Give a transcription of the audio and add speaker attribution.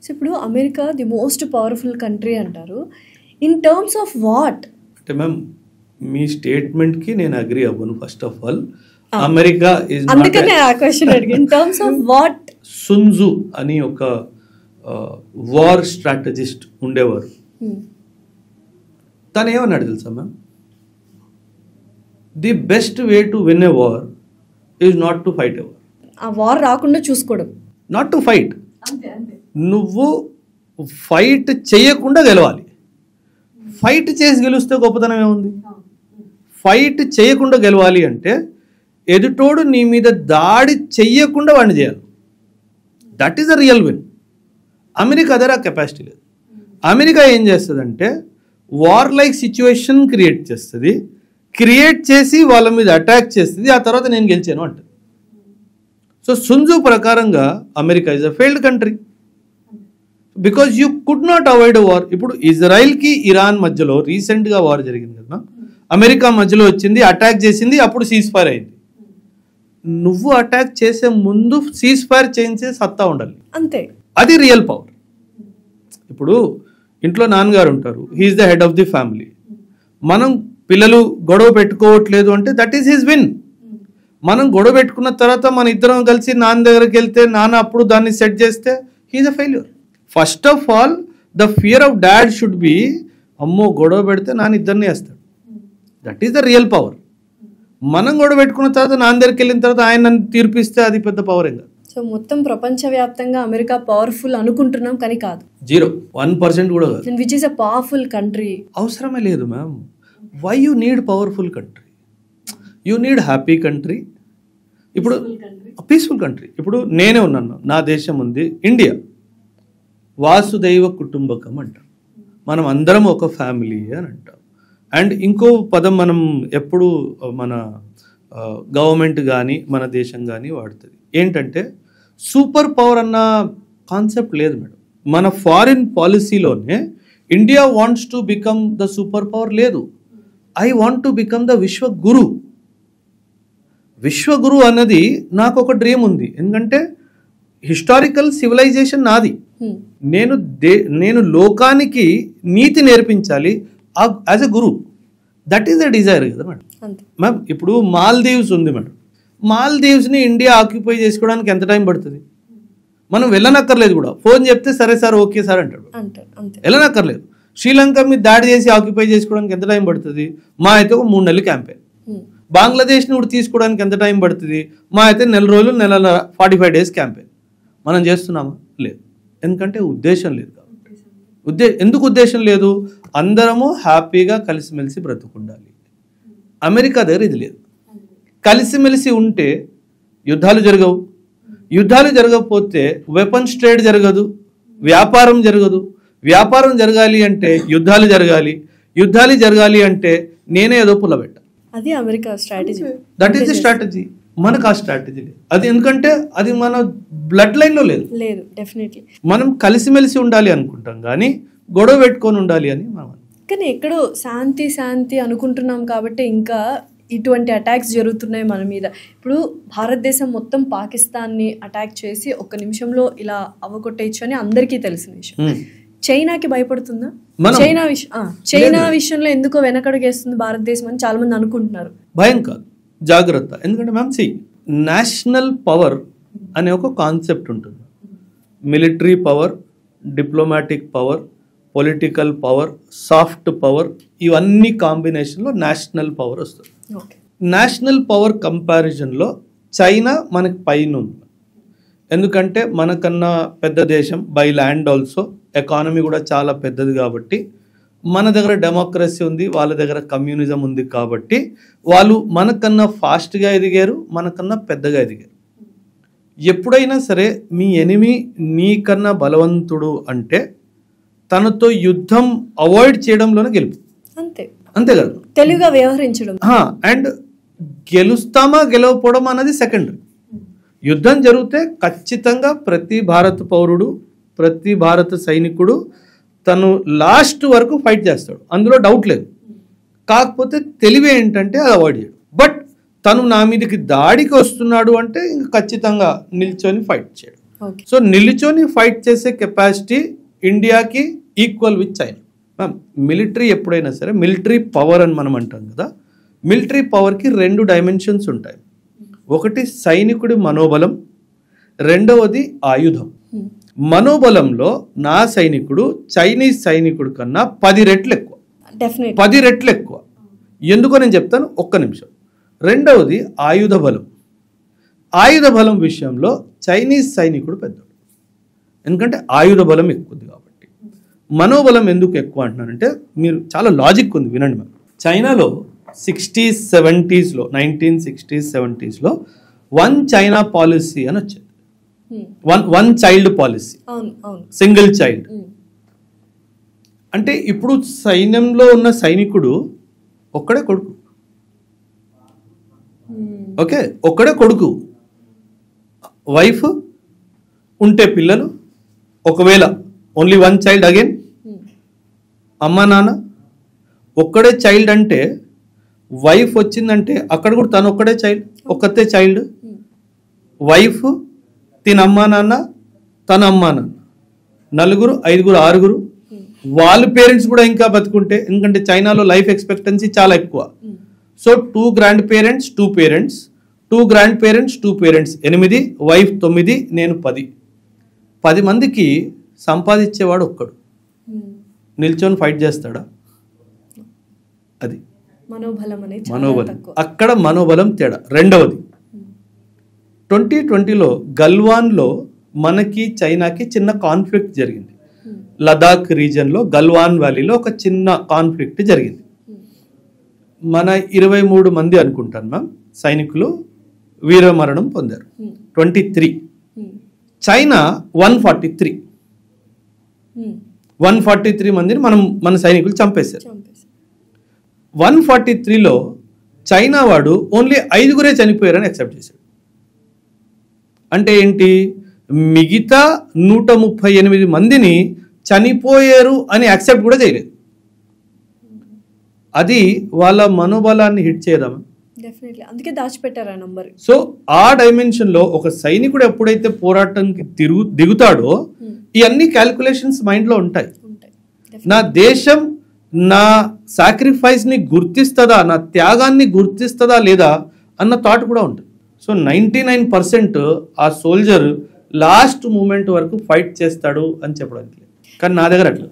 Speaker 1: So ఇప్పుడు America the most powerful country అంటారు. In terms of what?
Speaker 2: అంటే ma'am మీ స్టేట్మెంట్కి నేను అగ్రీ అవ్వను. First of all America is
Speaker 1: అందుకనే ఆ క్వశ్చన్ అడిగి in terms of what.
Speaker 2: Sun Tzu అని ఒక వార్ స్ట్రాటజిస్ట్ ఉండేవారు. తను ఏమన్నాడు తెలుసా ma'am, the best way to win a war is not to fight a war.
Speaker 1: ఆ వార్ రాకుండా చూసుకోవడం,
Speaker 2: నాట్ టు ఫైట్. నువ్వు ఫైట్ చేయకుండా గెలవాలి. ఫైట్ చేసి గెలిస్తే గొప్పతనం ఏముంది? ఫైట్ చేయకుండా గెలవాలి అంటే ఎదుటోడు నీ మీద దాడి చెయ్యకుండా వాడిని చేయాలి. That is the real win. America దగ్గర ఆ కెపాసిటీ లేదు. అమెరికా ఏం చేస్తుందంటే వార్ లైక్ సిచ్యువేషన్ క్రియేట్ చేస్తుంది, క్రియేట్ చేసి వాళ్ళ మీద అటాక్ చేస్తుంది, ఆ తర్వాత నేను గెలిచాను అంట. సో సున్జు ప్రకారంగా America is a failed country because you could not avoid war. ఇప్పుడు ఇజ్రాయిల్కి ఇరాన్ మధ్యలో రీసెంట్గా వార్ జరిగింది కదా, అమెరికా మధ్యలో వచ్చింది, అటాక్ చేసింది, అప్పుడు సీజ్ ఫైర్ అయింది. నువ్వు అటాక్ చేసే ముందు సీజ్ ఫైర్ చేయించే సత్తా ఉండాలి,
Speaker 1: అంతే.
Speaker 2: అది రియల్ పవర్. ఇప్పుడు ఇంట్లో నాన్నగారు ఉంటారు, he is the head of the family. మనం పిల్లలు గొడవ పెట్టుకోవట్లేదు అంటే దట్ ఈస్ హిజ్ విన్. మనం గొడవ పెట్టుకున్న తర్వాత మన ఇద్దరం కలిసి నాన్న దగ్గరికి వెళ్తే నాన్న అప్పుడు దాన్ని సెట్ చేస్తే he is a failure. First of all the fear of dad should be, అమ్మో గొడవ పెడితే నాన్న ఇద్దరిని వేస్తాడు. That is the real power. మనం గొడవ పెట్టుకున్న తర్వాత నాన్న దగ్గరికి వెళ్ళిన తర్వాత ఆయన నన్ను తీర్పిస్తే అది పెద్ద పవర్ ఏం కాదు.
Speaker 1: సో మొత్తం ప్రపంచవ్యాప్తంగా అమెరికా పవర్ఫుల్ అనుకుంటున్నాం, కానీ కాదు.
Speaker 2: 0.1% కూడా కాదు.
Speaker 1: Which is a powerful country.
Speaker 2: అవసరమే లేదు ma'am. Why you need powerful country? You need happy country. ఇప్పుడు పీస్ఫుల్ కంట్రీ. ఇప్పుడు నేనే ఉన్నాను, నా దేశం ఉంది ఇండియా, వాసుదైవ కుటుంబకం అంటాం. మనం అందరం ఒక ఫ్యామిలీ అని అంటాం. అండ్ ఇంకో పదం మనం ఎప్పుడు మన గవర్నమెంట్ కానీ మన దేశం కానీ వాడుతుంది ఏంటంటే సూపర్ పవర్ అన్న కాన్సెప్ట్ లేదు మేడం. మన ఫారిన్ పాలసీలోనే India wants to become the super power లేదు. I want to become the Vishwaguru. విశ్వగురు అన్నది నాకు ఒక డ్రీమ్ ఉంది. ఎందుకంటే హిస్టారికల్ సివిలైజేషన్ నాది. నేను లోకానికి నీతి నేర్పించాలి as a Guru. That is the desire కదా మేడం. మ్యామ్ ఇప్పుడు మాల్దీవ్స్ ఉంది మేడం. మాల్దీవ్స్ని ఇండియా ఆక్యుపై చేసుకోవడానికి ఎంత టైం పడుతుంది? మనం వెళ్ళనక్కర్లేదు కూడా, ఫోన్ చెప్తే సరే సార్ ఓకే సార్ అంటాడు, వెళ్ళనక్కర్లేదు. శ్రీలంక మీద దాడి చేసి ఆక్యుపై చేసుకోవడానికి ఎంత టైం పడుతుంది? మా అయితే ఒక 3 నెలలు క్యాంపెయిన్. బంగ్లాదేశ్ని కూడా తీసుకోవడానికి ఎంత టైం పడుతుంది? మా అయితే నెల రోజులు, 45 డేస్ క్యాంపెయిన్. మనం చేస్తున్నామా? లేదు. ఎందుకంటే ఉద్దేశం లేదు. ఎందుకు ఉద్దేశం లేదు? అందరము హ్యాపీగా కలిసిమెలిసి బ్రతుకుండాలి. అమెరికా దగ్గర ఇది లేదు. కలిసిమెలిసి ఉంటే యుద్ధాలు జరగవు. యుద్ధాలు జరగకపోతే వెపన్స్ ట్రేడ్ జరగదు, వ్యాపారం జరగదు. వ్యాపారం జరగాలి అంటే యుద్ధాలు జరగాలి. యుద్ధాలు జరగాలి అంటే నేనే ఏదో పుల్లబెట్ట.
Speaker 1: అది America strategy.
Speaker 2: That is the strategy. మనకు ఆ స్ట్రాటజీ లేదు. అది ఎందుకంటే అది మన బ్లడ్ లైన్లో లేదు.
Speaker 1: డెఫినెట్లీ మనం
Speaker 2: కలిసిమెలిసి ఉండాలి అనుకుంటాం, కానీ గొడవ పెట్టుకొని ఉండాలి అని మనం.
Speaker 1: కానీ ఎక్కడో శాంతి అనుకుంటున్నాం కాబట్టి ఇంకా ఇటువంటి అటాక్స్ జరుగుతున్నాయి మన మీద. ఇప్పుడు భారతదేశం మొత్తం పాకిస్తాన్ని అటాక్ చేసి 1 నిమిషంలో ఇలా అవ్వగొట్టేయచ్చు అని అందరికీ తెలిసిన విషయం. చైనాకి భయపడుతుందా? చైనా విషయంలో ఎందుకో వెనకడుగేస్తుంది భారతదేశం అని చాలా మంది అనుకుంటున్నారు.
Speaker 2: భయం కాదు, జాగ్రత్త. ఎందుకంటే మ్యామ్ నేషనల్ పవర్ అనే ఒక కాన్సెప్ట్ ఉంటుంది. Military power, diplomatic power, political power, soft power, ఇవన్నీ కాంబినేషన్లో నేషనల్ పవర్ వస్తుంది. నేషనల్ పవర్ కంపారిజన్లో చైనా మనకి పైన ఉంది. ఎందుకంటే మనకన్నా పెద్ద దేశం బై ల్యాండ్, ఆల్సో ఎకానమీ కూడా చాలా పెద్దది కాబట్టి మన దగ్గర డెమోక్రసీ ఉంది, వాళ్ళ దగ్గర కమ్యూనిజం ఉంది కాబట్టి వాళ్ళు మనకన్నా ఫాస్ట్గా ఎదిగారు, మనకన్నా పెద్దగా ఎదిగారు. ఎప్పుడైనా సరే మీ ఎనిమి నీకన్నా బలవంతుడు అంటే తనతో యుద్ధం అవాయిడ్ చేయడంలోనే గెలుపు. అంతే కదా,
Speaker 1: తెలుగుగా వ్యవహరించడం.
Speaker 2: అండ్ గెలుస్తామా గెలవకపోవడం అన్నది సెకండరీ. యుద్ధం జరిగితే ఖచ్చితంగా ప్రతి భారత పౌరుడు, ప్రతి భారత సైనికుడు తను లాస్ట్ వరకు ఫైట్ చేస్తాడు, అందులో డౌట్ లేదు. కాకపోతే తెలివి ఏంటంటే అది అవాయిడ్ చేయడు. బట్ తను నా మీదకి దాడికి వస్తున్నాడు అంటే ఇంకా ఖచ్చితంగా నిల్చొని ఫైట్ చేయడు.
Speaker 1: ఓకే.
Speaker 2: సో నిల్చొని ఫైట్ చేసే కెపాసిటీ ఇండియాకి equal with China. Ma'am, military ఎప్పుడైనా సరే మిలిటరీ పవర్ అని మనం అంటాం కదా, మిలిటరీ పవర్కి 2 డైమెన్షన్స్ ఉంటాయి. ఒకటి సైనికుడి మనోబలం, రెండవది ఆయుధం. మనోబలంలో నా సైనికుడు చైనీస్ సైనికుడి కన్నా 10 రెట్లు ఎక్కువ,
Speaker 1: డెఫినెట్
Speaker 2: 10 రెట్లు ఎక్కువ. ఎందుకో నేను చెప్తాను, ఒక్క నిమిషం. రెండవది ఆయుధ బలం. ఆయుధ బలం విషయంలో చైనీస్ సైనికుడు పెద్దడు, ఎందుకంటే ఆయుధ బలం ఎక్కువ కాబట్టి. మనోబలం ఎందుకు ఎక్కువ అంటున్నానంటే, మీరు చాలా లాజిక్ ఉంది, వినండి మ్యామ్. చైనాలో 60s 70sలో 1960s 70sలో వన్ చైనా పాలసీ అని వచ్చింది. వన్ చైల్డ్ పాలసీ,
Speaker 1: అవును అవును.
Speaker 2: Single child. అంటే ఇప్పుడు సైన్యంలో ఉన్న సైనికుడు ఒక్కడే కొడుకు, ఓకే, ఒక్కడే కొడుకు. వైఫ్ ఉంటే పిల్లలు, ఒకవేళ ఓన్లీ వన్ చైల్డ్ అగైన్ అమ్మ నాన్న. ఒక్కడే చైల్డ్ అంటే వైఫ్ వచ్చిందంటే అక్కడ కూడా తను ఒక్కడే చైల్డ్, ఒక్కతే చైల్డ్. వైఫ్, తిన అమ్మా నాన్న, తన అమ్మా నాన్న, 4, 5, 6. వాళ్ళ పేరెంట్స్ కూడా ఇంకా బతుకుంటే, ఎందుకంటే చైనాలో లైఫ్ ఎక్స్పెక్టెన్సీ చాలా ఎక్కువ. So 2 grand parents, 2 parents, 2 grand parents, 2 parents, 8, wife 9, నేను 10. 10 మందికి సంపాదించేవాడు ఒక్కడు. నిల్చొని ఫైట్ చేస్తాడా? అది
Speaker 1: మనోబలం అనేది
Speaker 2: మనోబలం, అక్కడ మనోబలం తేడా. రెండవది 2020లో గల్వాన్లో మనకి చైనాకి చిన్న కాన్ఫ్లిక్ట్ జరిగింది. లదాఖ్ రీజన్లో గల్వాన్ వ్యాలీలో ఒక చిన్న కాన్ఫ్లిక్ట్ జరిగింది. మన 23 మంది అనుకుంటాను మ్యామ్ సైనికులు వీరమరణం పొందారు. 23, చైనా 143. 143 మందిని మన సైనికులు చంపేశారు. 143లో చైనా వాడు ఓన్లీ 5 చనిపోయారని యాక్సెప్ట్ చేశాడు. అంటే ఏంటి, మిగతా 138 మందిని చనిపోయారు అని యాక్సెప్ట్ కూడా చేయలేదు. అది వాళ్ళ మనోబలాన్ని హిట్ చేయదామా?
Speaker 1: డెఫినెట్లీ, అందుకే దాచిపెట్టారు ఆ నంబర్.
Speaker 2: సో ఆ డైమెన్షన్లో ఒక సైనికుడు ఎప్పుడైతే పోరాటానికి దిగుతాడో ఇవన్నీ క్యాల్కులేషన్స్ మైండ్లో ఉంటాయి. నా దేశం నా సాక్రిఫైస్ని గుర్తిస్తుందా, నా త్యాగాన్ని గుర్తిస్తుందా లేదా అన్న థాట్ కూడా ఉంటుంది. సో 99% ఆ సోల్జర్ లాస్ట్ మూమెంట్ వరకు ఫైట్ చేస్తాడు అని చెప్పడానికి. కానీ నా దగ్గర అట్లా